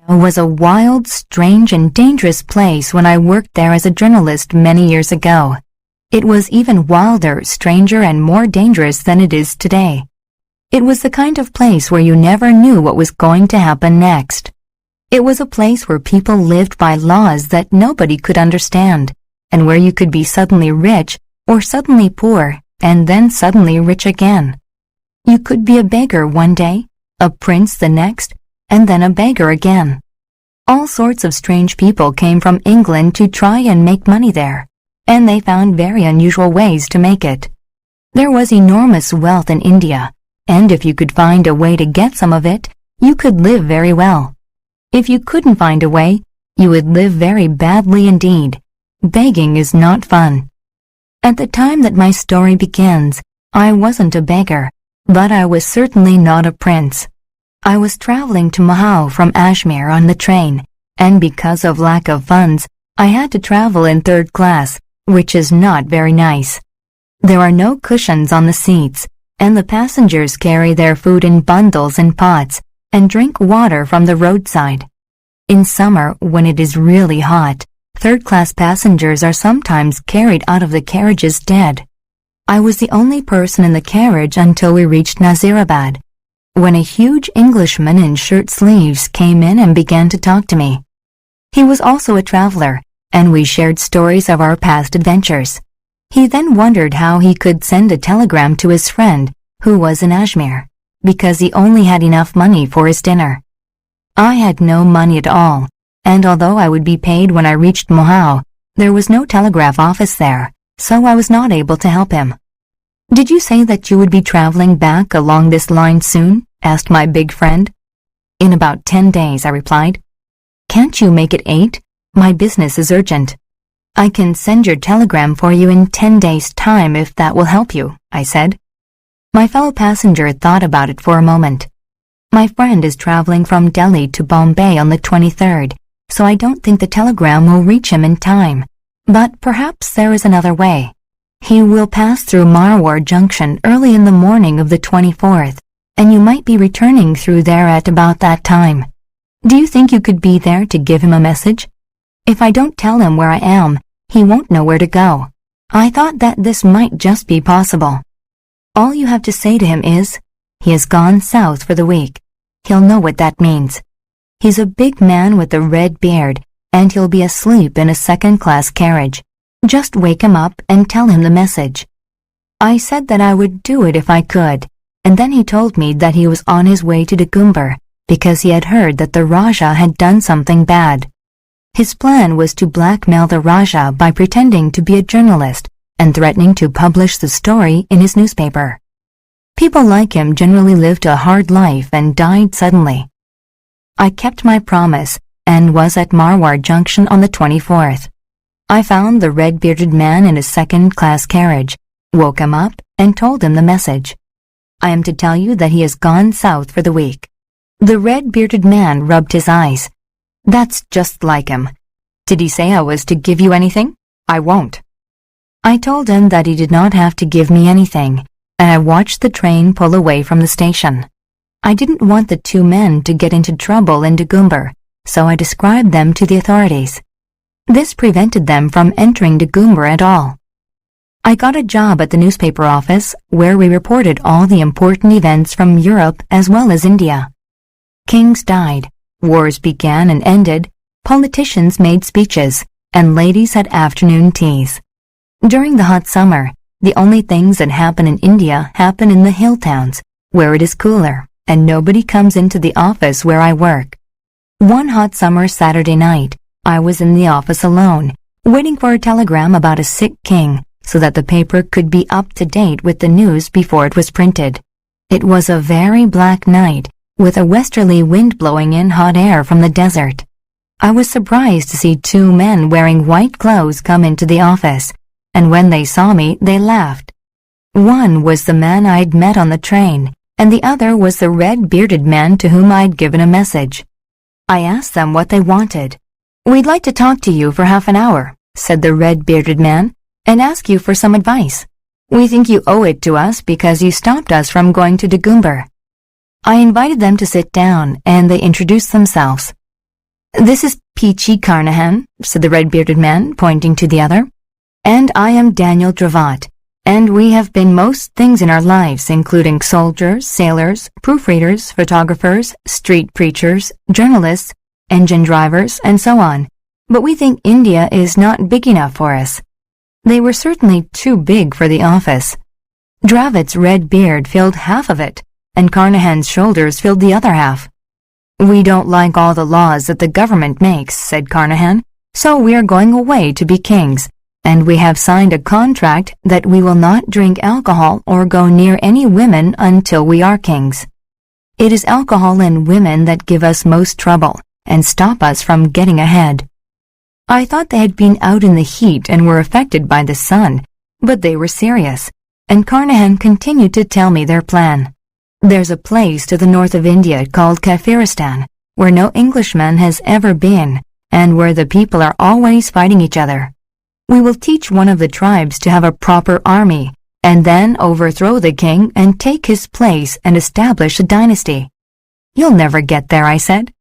was a wild, strange, and dangerous place when I worked there as a journalist many years ago. It was even wilder, stranger, and more dangerous than it is today. It was the kind of place where you never knew what was going to happen next. It was a place where people lived by laws that nobody could understand, and where you could be suddenly rich or suddenly poor, and then suddenly rich again. You could be a beggar one day, a prince the next, and then a beggar again. All sorts of strange people came from England to try and make money there, and they found very unusual ways to make it. There was enormous wealth in India, and if you could find a way to get some of it, you could live very well. If you couldn't find a way, you would live very badly indeed. Begging is not fun. At the time that my story begins, I wasn't a beggar, but I was certainly not a prince. I was traveling to Mohau from Ajmer on the train, and because of lack of funds, I had to travel in third class, which is not very nice. There are no cushions on the seats, and the passengers carry their food in bundles and pots, and drink water from the roadside. In summer, when it is really hot, third-class passengers are sometimes carried out of the carriages dead. I was the only person in the carriage until we reached Nazirabad, when a huge Englishman in shirt sleeves came in and began to talk to me. He was also a traveler, and we shared stories of our past adventures. He then wondered how he could send a telegram to his friend, who was in Ajmer, because he only had enough money for his dinner. I had no money at all, and although I would be paid when I reached Mohau, there was no telegraph office there, so I was not able to help him. "Did you say that you would be traveling back along this line soon?" asked my big friend. "In about 10 days, I replied. "Can't you make it 8? My business is urgent." "I can send your telegram for you in 10 days' time if that will help you," I said. My fellow passenger thought about it for a moment. "My friend is traveling from Delhi to Bombay on the 23rd, so I don't think the telegram will reach him in time, but perhaps there is another way. He will pass through Marwar Junction early in the morning of the 24th, and you might be returning through there at about that time. Do you think you could be there to give him a message? If I don't tell him where I am, he won't know where to go." I thought that this might just be possible. "All you have to say to him is, 'He has gone south for the week.' He'll know what that means. He's a big man with a red beard, and he'll be asleep in a second-class carriage. Just wake him up and tell him the message." I said that I would do it if I could, and then he told me that he was on his way to Dagumbar because he had heard that the Rajah had done something bad. His plan was to blackmail the Rajah by pretending to be a journalist and threatening to publish the story in his newspaper. People like him generally lived a hard life and died suddenly. I kept my promise and was at Marwar Junction on the 24th. I found the red-bearded man in a second-class carriage, woke him up, and told him the message. "I am to tell you that he has gone south for the week." The red-bearded man rubbed his eyes. "That's just like him. Did he say I was to give you anything? I won't." I told him that he did not have to give me anything, and I watched the train pull away from the station. I didn't want the two men to get into trouble in Dagumbar, so I described them to the authorities. This prevented them from entering Dagumbar at all. I got a job at the newspaper office where we reported all the important events from Europe as well as India. Kings died, wars began and ended, politicians made speeches, and ladies had afternoon teas. During the hot summer, the only things that happen in India happen in the hill towns, where it is cooler, and nobody comes into the office where I work. One hot summer Saturday night, I was in the office alone, waiting for a telegram about a sick king so that the paper could be up to date with the news before it was printed. It was a very black night, with a westerly wind blowing in hot air from the desert. I was surprised to see two men wearing white clothes come into the office, and when they saw me, they laughed. One was the man I'd met on the train, and the other was the red-bearded man to whom I'd given a message. I asked them what they wanted. "We'd like to talk to you for half an hour," said the red-bearded man, "and ask you for some advice. We think you owe it to us because you stopped us from going to Dagumbar." I invited them to sit down, and they introduced themselves. "This is Peachy Carnahan," said the red-bearded man, pointing to the other. "And I am Daniel Dravot, and we have been most things in our lives, including soldiers, sailors, proofreaders, photographers, street preachers, journalists, engine drivers, and so on. But we think India is not big enough for us." They were certainly too big for the office. Dravot's red beard filled half of it, and Carnahan's shoulders filled the other half. "We don't like all the laws that the government makes," said Carnahan, "so we are going away to be kings, and we have signed a contract that we will not drink alcohol or go near any women until we are kings. It is alcohol and women that give us most trouble and stop us from getting ahead." I thought they had been out in the heat and were affected by the sun, but they were serious, and Carnahan continued to tell me their plan. "There's a place to the north of India called Kafiristan, where no Englishman has ever been, and where the people are always fighting each other. We will teach one of the tribes to have a proper army, and then overthrow the king and take his place and establish a dynasty." "You'll never get there," I said.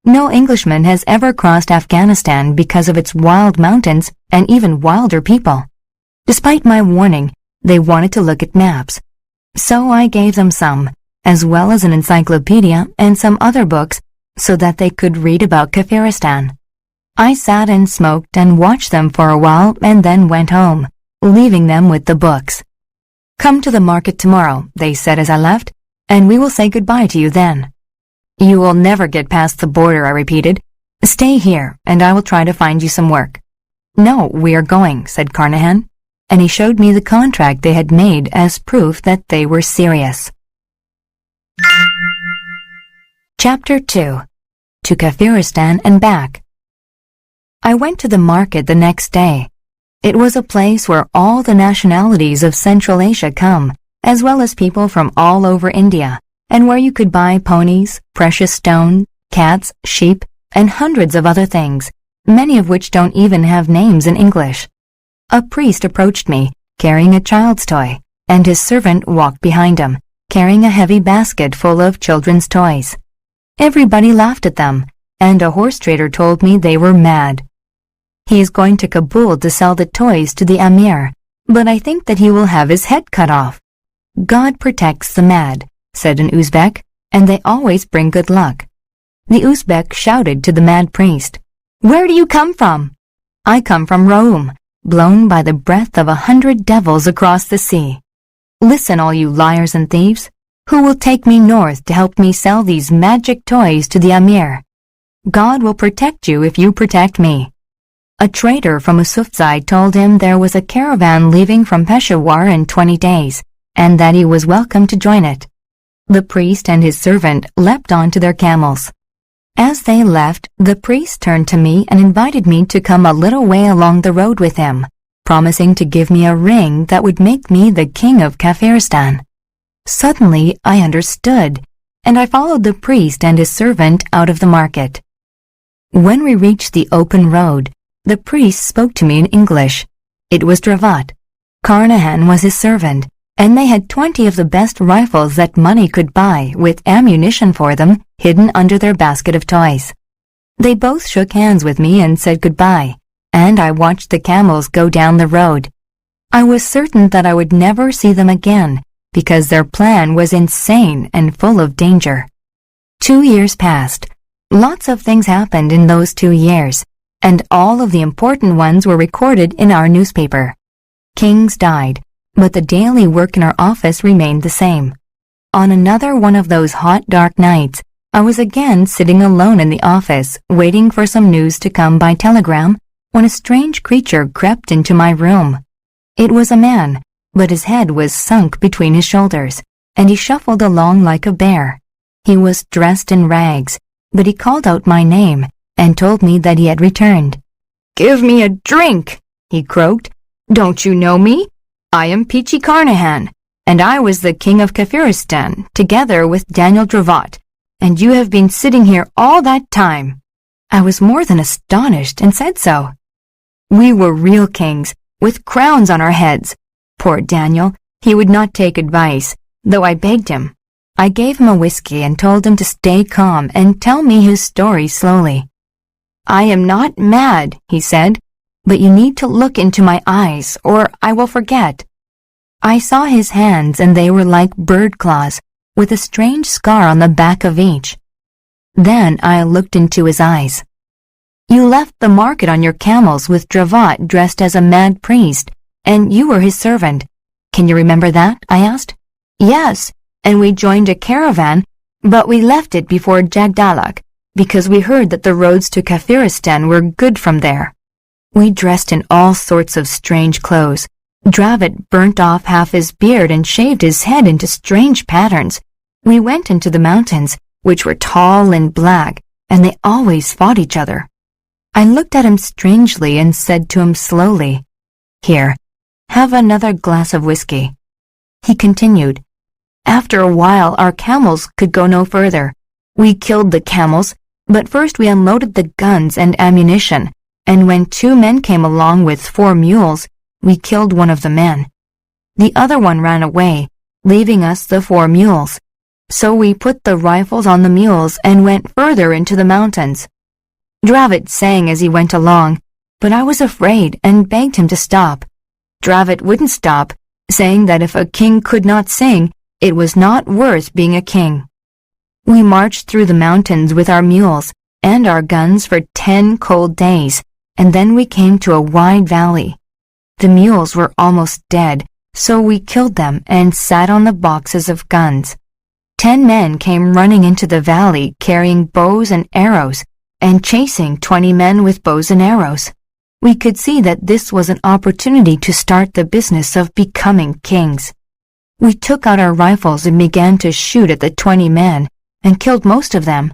"No Englishman has ever crossed Afghanistan because of its wild mountains and even wilder people." Despite my warning, they wanted to look at maps. So I gave them some, as well as an encyclopedia and some other books, so that they could read about Kafiristan. I sat and smoked and watched them for a while and then went home, leaving them with the books. "Come to the market tomorrow," they said as I left, "and we will say goodbye to you then." "You will never get past the border," I repeated. "Stay here, and I will try to find you some work." "No, we are going," said Carnahan, and he showed me the contract they had made as proof that they were serious. Chapter 2. To Kafiristan and Back. I went to the market the next day. It was a place where all the nationalities of Central Asia come, as well as people from all over India, and where you could buy ponies, precious stone, cats, sheep, and hundreds of other things, many of which don't even have names in English. A priest approached me, carrying a child's toy, and his servant walked behind him, carrying a heavy basket full of children's toys. Everybody laughed at them, and a horse trader told me they were mad. He is going to Kabul to sell the toys to the Amir, but I think that he will have his head cut off. "God protects the mad," said an Uzbek, and they always bring good luck. The Uzbek shouted to the mad priest, "Where do you come from?" "I come from Rome, blown by the breath of 100 devils across the sea." "Listen, all you liars and thieves. Who will take me north to help me sell these magic toys to the Amir? God will protect you if you protect me." A trader from Usufzai told him there was a caravan leaving from Peshawar in 20 days, and that he was welcome to join it. The priest and his servant leapt onto their camels. As they left, the priest turned to me and invited me to come a little way along the road with him, promising to give me a ring that would make me the king of Kafiristan. Suddenly, I understood, and I followed the priest and his servant out of the market. When we reached the open road, the priest spoke to me in English. It was Dravot. Carnahan was his servant, and they had 20 of the best rifles that money could buy, with ammunition for them hidden under their basket of toys. They both shook hands with me and said goodbye, and I watched the camels go down the road. I was certain that I would never see them again, because their plan was insane and full of danger. 2 years passed. Lots of things happened in those 2 years, and all of the important ones were recorded in our newspaper. Kings died, but the daily work in our office remained the same. On another one of those hot, dark nights, I was again sitting alone in the office, waiting for some news to come by telegram, when a strange creature crept into my room. It was a man, but his head was sunk between his shoulders, and he shuffled along like a bear. He was dressed in rags, but he called out my name and told me that he had returned. "Give me a drink," he croaked. "Don't you know me? I am Peachy Carnahan, and I was the king of Kafiristan, together with Daniel Dravot, and you have been sitting here all that time." I was more than astonished and said so. We were real kings, with crowns on our heads. Poor Daniel, he would not take advice, though I begged him. I gave him a whiskey and told him to stay calm and tell me his story slowly. "I am not mad," he said, "but you need to look into my eyes, or I will forget." I saw his hands, and they were like bird claws, with a strange scar on the back of each. Then I looked into his eyes. "You left the market on your camels with Dravot dressed as a mad priest, and you were his servant. Can you remember that?" I asked. "Yes, and we joined a caravan, but we left it before Jagdalak, because we heard that the roads to Kafiristan were good from there. We dressed in all sorts of strange clothes. Dravot burnt off half his beard and shaved his head into strange patterns. We went into the mountains, which were tall and black, and they always fought each other." I looked at him strangely and said to him slowly, "Here, have another glass of whiskey." He continued, "After a while our camels could go no further. We killed the camels, but first we unloaded the guns and ammunition, and when 2 men came along with 4 mules, we killed one of the men. The other one ran away, leaving us the 4 mules. So we put the rifles on the mules and went further into the mountains." Dravot sang as he went along, but I was afraid and begged him to stop. Dravot wouldn't stop, saying that if a king could not sing, it was not worth being a king. We marched through the mountains with our mules and our guns for 10 cold days, and then we came to a wide valley. The mules were almost dead, so we killed them and sat on the boxes of guns. 10 men came running into the valley carrying bows and arrows and chasing 20 men with bows and arrows. We could see that this was an opportunity to start the business of becoming kings. We took out our rifles and began to shoot at the 20 men and killed most of them.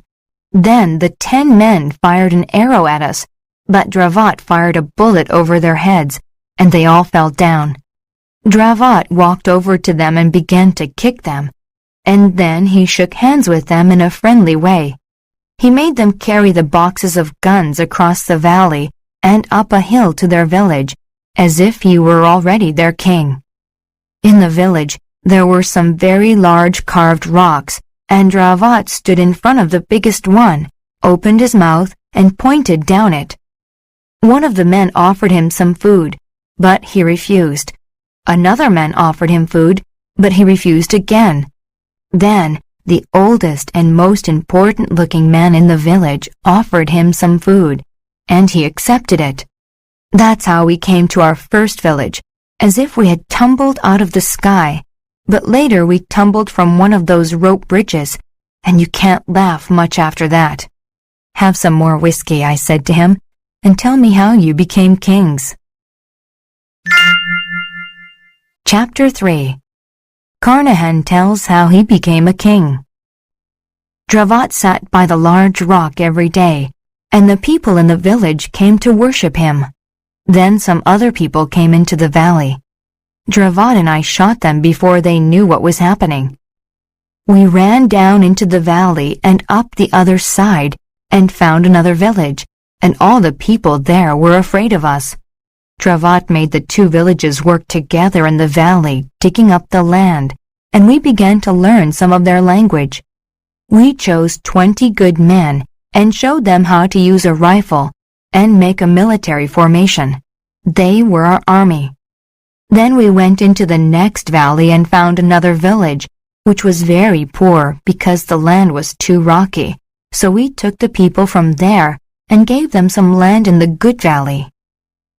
Then the 10 men fired an arrow at us, but Dravot fired a bullet over their heads, and they all fell down. Dravot walked over to them and began to kick them, and then he shook hands with them in a friendly way. He made them carry the boxes of guns across the valley and up a hill to their village, as if he were already their king. In the village, there were some very large carved rocks, and Dravot stood in front of the biggest one, opened his mouth, and pointed down it. One of the men offered him some food, but he refused. Another man offered him food, but he refused again. Then the oldest and most important-looking man in the village offered him some food, and he accepted it. That's how we came to our first village, as if we had tumbled out of the sky. But later we tumbled from one of those rope bridges, and you can't laugh much after that. "Have some more whiskey," I said to him, "and tell me how you became kings." Chapter 3. Carnahan tells how he became a king. Dravot sat by the large rock every day, and the people in the village came to worship him. Then some other people came into the valley. Dravot and I shot them before they knew what was happening. We ran down into the valley and up the other side and found another village, and all the people there were afraid of us. Dravot made the 2 villages work together in the valley, digging up the land, and we began to learn some of their language. We chose 20 good men and showed them how to use a rifle and make a military formation. They were our army. Then we went into the next valley and found another village, which was very poor because the land was too rocky, so we took the people from there and gave them some land in the good valley.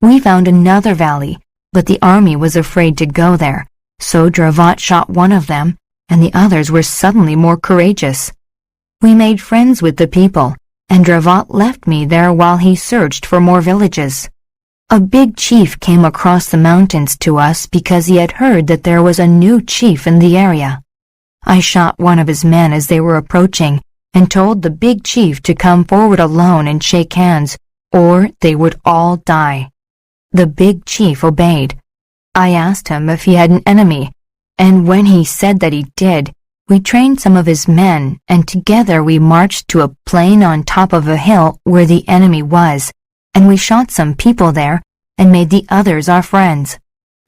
We found another valley, but the army was afraid to go there, so Dravot shot one of them, and the others were suddenly more courageous. We made friends with the people, and Dravot left me there while he searched for more villages. A big chief came across the mountains to us because he had heard that there was a new chief in the area. I shot one of his men as they were approaching and told the big chief to come forward alone and shake hands, or they would all die. The big chief obeyed. I asked him if he had an enemy, and when he said that he did, we trained some of his men, and together we marched to a plain on top of a hill where the enemy was, and we shot some people there and made the others our friends.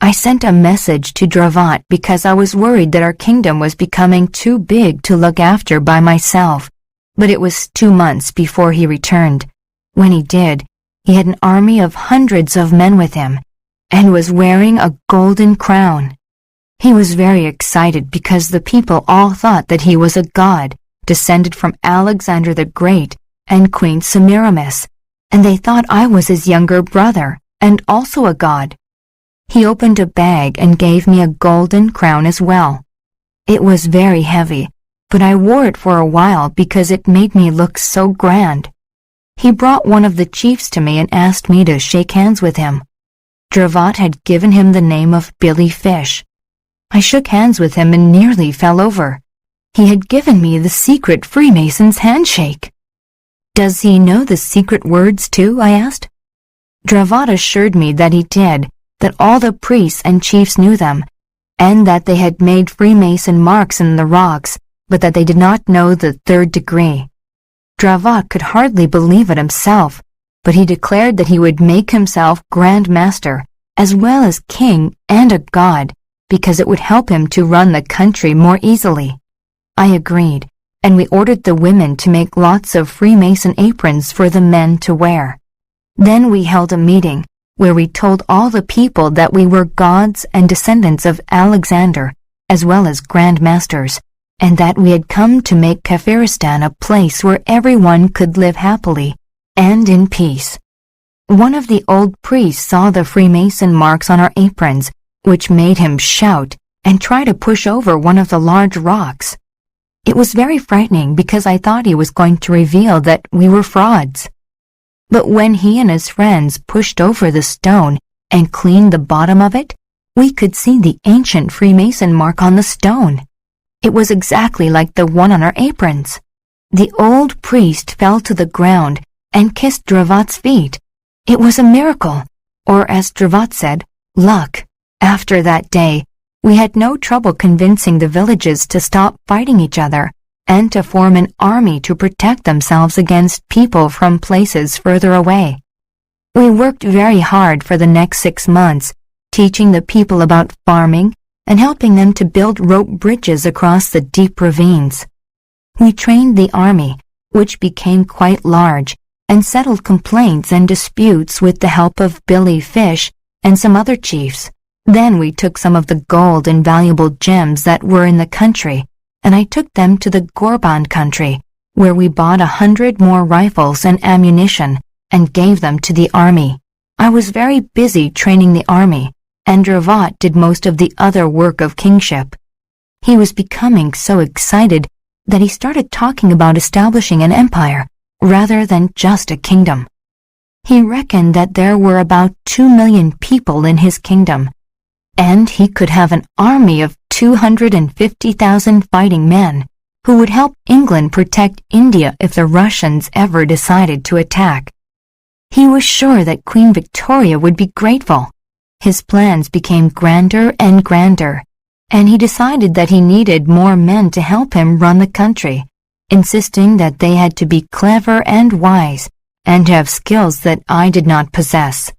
I sent a message to Dravot because I was worried that our kingdom was becoming too big to look after by myself, but it was 2 months before he returned. When he did, he had an army of hundreds of men with him, and was wearing a golden crown. He was very excited because the people all thought that he was a god, descended from Alexander the Great and Queen Semiramis, and they thought I was his younger brother, and also a god. He opened a bag and gave me a golden crown as well. It was very heavy, but I wore it for a while because it made me look so grand. He brought one of the chiefs to me and asked me to shake hands with him. Dravot had given him the name of Billy Fish. I shook hands with him and nearly fell over. He had given me the secret Freemason's handshake. "Does he know the secret words too?" I asked. Dravot assured me that he did, that all the priests and chiefs knew them, and that they had made Freemason marks in the rocks, but that they did not know the third degree. Dravot could hardly believe it himself, but he declared that he would make himself Grand Master, as well as king and a god, because it would help him to run the country more easily. I agreed, and we ordered the women to make lots of Freemason aprons for the men to wear. Then we held a meeting, where we told all the people that we were gods and descendants of Alexander, as well as Grand Masters, and that we had come to make Kafiristan a place where everyone could live happily and in peace. One of the old priests saw the Freemason marks on our aprons, which made him shout and try to push over one of the large rocks. It was very frightening because I thought he was going to reveal that we were frauds. But when he and his friends pushed over the stone and cleaned the bottom of it, we could see the ancient Freemason mark on the stone. It was exactly like the one on our aprons. The old priest fell to the ground and kissed Dravot's feet. It was a miracle, or as Dravot said, luck. After that day, we had no trouble convincing the villages to stop fighting each other and to form an army to protect themselves against people from places further away. We worked very hard for the next 6 months, teaching the people about farming and helping them to build rope bridges across the deep ravines. We trained the army, which became quite large, and settled complaints and disputes with the help of Billy Fish and some other chiefs. Then we took some of the gold and valuable gems that were in the country, and I took them to the Gorband country, where we bought 100 more rifles and ammunition and gave them to the army. I was very busy training the army, and Dravot did most of the other work of kingship. He was becoming so excited that he started talking about establishing an empire rather than just a kingdom. He reckoned that there were about 2 million people in his kingdom, and he could have an army of 250,000 fighting men who would help England protect India if the Russians ever decided to attack. He was sure that Queen Victoria would be grateful. His plans became grander and grander, and he decided that he needed more men to help him run the country, insisting that they had to be clever and wise and have skills that I did not possess.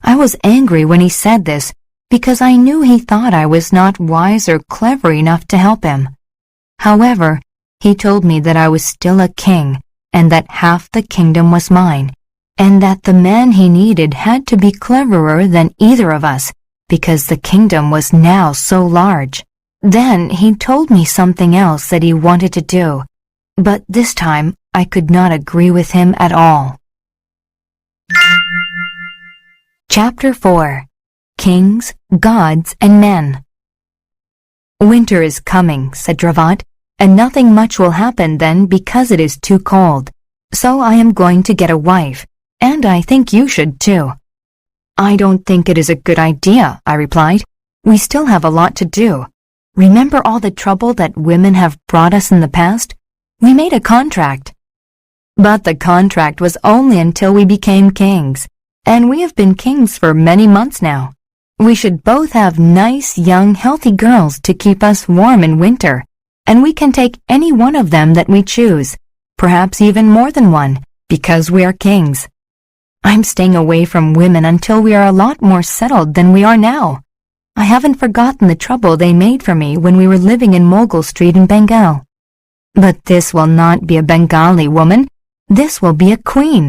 I was angry when he said this, because I knew he thought I was not wise or clever enough to help him. However, he told me that I was still a king, and that half the kingdom was mine, and that the man he needed had to be cleverer than either of us, because the kingdom was now so large. Then he told me something else that he wanted to do, but this time I could not agree with him at all. Chapter 4. Kings, Gods, and Men. "Winter is coming," said Dravot, "and nothing much will happen then because it is too cold. So I am going to get a wife, and I think you should too." "I don't think it is a good idea," I replied. "We still have a lot to do. Remember all the trouble that women have brought us in the past? We made a contract." "But the contract was only until we became kings, and we have been kings for many months now. We should both have nice, young, healthy girls to keep us warm in winter, and we can take any one of them that we choose, perhaps even more than one, because we are kings. I'm staying away from women until we are a lot more settled than we are now. I haven't forgotten the trouble they made for me when we were living in Mogul Street in Bengal. But this will not be a Bengali woman. This will be a queen.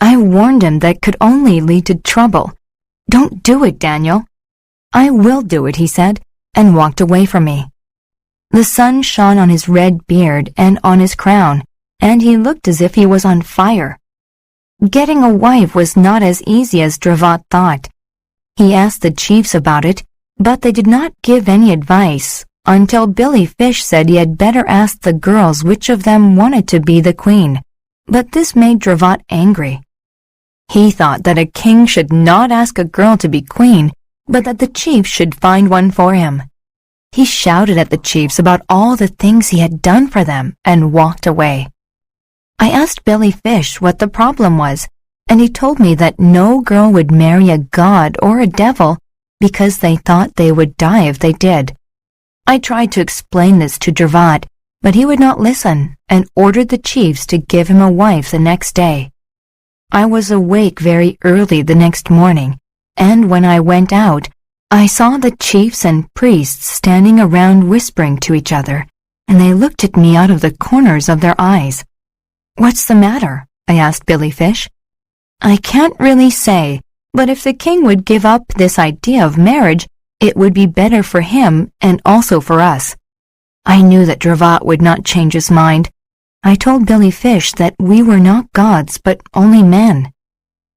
I warned him that could only lead to trouble. "Don't do it, Daniel." "I will do it," he said, and walked away from me. The sun shone on his red beard and on his crown, and he looked as if he was on fire. Getting a wife was not as easy as Dravot thought. He asked the chiefs about it, but they did not give any advice until Billy Fish said he had better ask the girls which of them wanted to be the queen. But this made Dravot angry. He thought that a king should not ask a girl to be queen, but that the chiefs should find one for him. He shouted at the chiefs about all the things he had done for them and walked away. I asked Billy Fish what the problem was, and he told me that no girl would marry a god or a devil because they thought they would die if they did. I tried to explain this to Dravot, but he would not listen and ordered the chiefs to give him a wife the next day. I was awake very early the next morning, and when I went out, I saw the chiefs and priests standing around whispering to each other, and they looked at me out of the corners of their eyes. "What's the matter?" I asked Billy Fish. "I can't really say, but if the king would give up this idea of marriage, it would be better for him and also for us." I knew that Dravot would not change his mind. I told Billy Fish that we were not gods, but only men.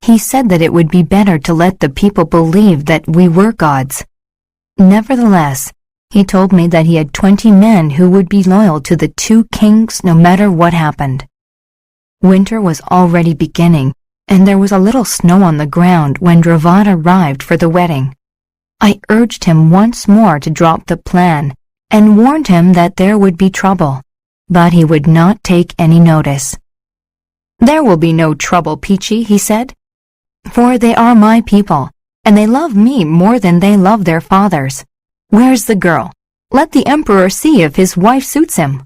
He said that it would be better to let the people believe that we were gods. Nevertheless, he told me that he had 20 men who would be loyal to the two kings no matter what happened. Winter was already beginning, and there was a little snow on the ground when Dravot arrived for the wedding. I urged him once more to drop the plan and warned him that there would be trouble, but he would not take any notice. "There will be no trouble, Peachy," he said, "for they are my people, and they love me more than they love their fathers. Where's the girl? Let the emperor see if his wife suits him."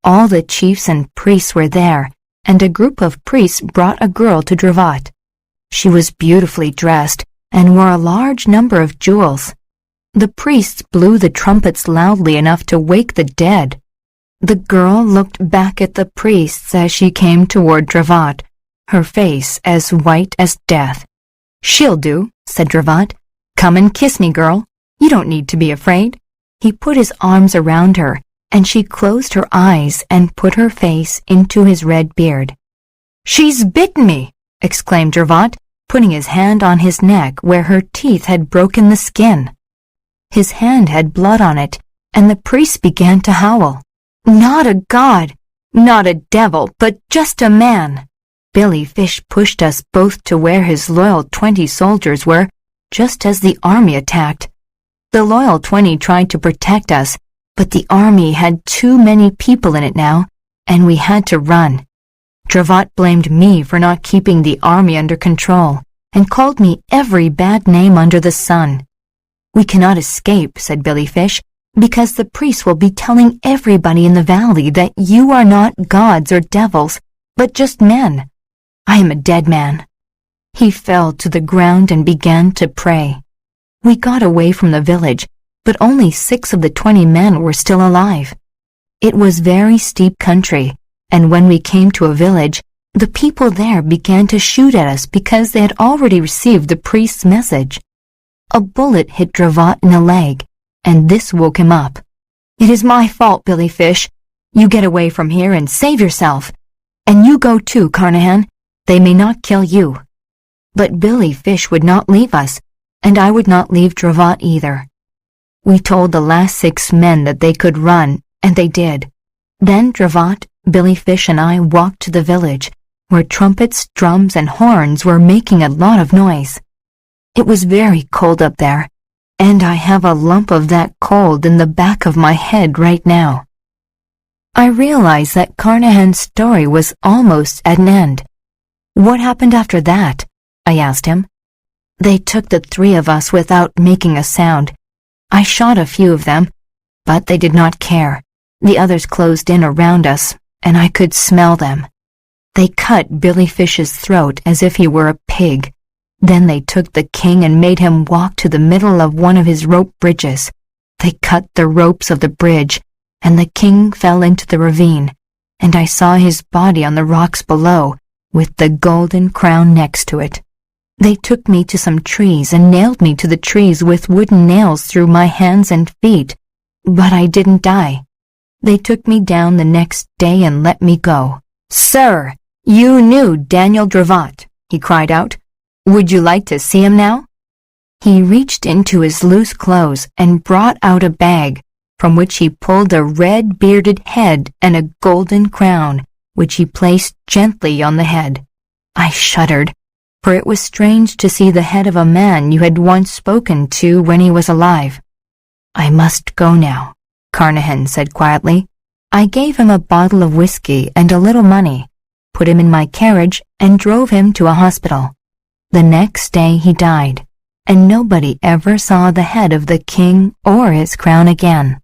All the chiefs and priests were there, and a group of priests brought a girl to Dravot. She was beautifully dressed and wore a large number of jewels. The priests blew the trumpets loudly enough to wake the dead. The girl looked back at the priests as she came toward Dravot, her face as white as death. "She'll do," said Dravot. "Come and kiss me, girl. You don't need to be afraid." He put his arms around her, and she closed her eyes and put her face into his red beard. "She's bitten me!" exclaimed Dravot, putting his hand on his neck where her teeth had broken the skin. His hand had blood on it, and the priest began to howl. "Not a god, not a devil, but just a man." Billy Fish pushed us both to where his loyal 20 soldiers were, just as the army attacked. The loyal 20 tried to protect us, but the army had too many people in it now, and we had to run. Dravot blamed me for not keeping the army under control, and called me every bad name under the sun. "We cannot escape," said Billy Fish, "because the priests will be telling everybody in the valley that you are not gods or devils, but just men. I am a dead man." He fell to the ground and began to pray. We got away from the village, but only 6 of the 20 men were still alive. It was very steep country, and when we came to a village, the people there began to shoot at us because they had already received the priest's message. A bullet hit Dravot in the leg, and this woke him up. "It is my fault, Billy Fish. You get away from here and save yourself. And you go too, Carnahan. They may not kill you." But Billy Fish would not leave us, and I would not leave Dravot either. We told the last 6 men that they could run, and they did. Then Dravot, Billy Fish, and I walked to the village, where trumpets, drums, and horns were making a lot of noise. It was very cold up there, and I have a lump of that cold in the back of my head right now. I realized that Carnahan's story was almost at an end. "What happened after that?" I asked him. "They took the 3 of us without making a sound. I shot a few of them, but they did not care. The others closed in around us, and I could smell them. They cut Billy Fish's throat as if he were a pig. Then they took the king and made him walk to the middle of one of his rope bridges. They cut the ropes of the bridge, and the king fell into the ravine, and I saw his body on the rocks below, with the golden crown next to it. They took me to some trees and nailed me to the trees with wooden nails through my hands and feet, but I didn't die. They took me down the next day and let me go. "Sir, you knew Daniel Dravot," he cried out. "Would you like to see him now?" He reached into his loose clothes and brought out a bag, from which he pulled a red bearded head and a golden crown, which he placed gently on the head. I shuddered, for it was strange to see the head of a man you had once spoken to when he was alive. "I must go now," Carnahan said quietly. I gave him a bottle of whiskey and a little money, put him in my carriage, and drove him to a hospital. The next day he died, and nobody ever saw the head of the king or his crown again.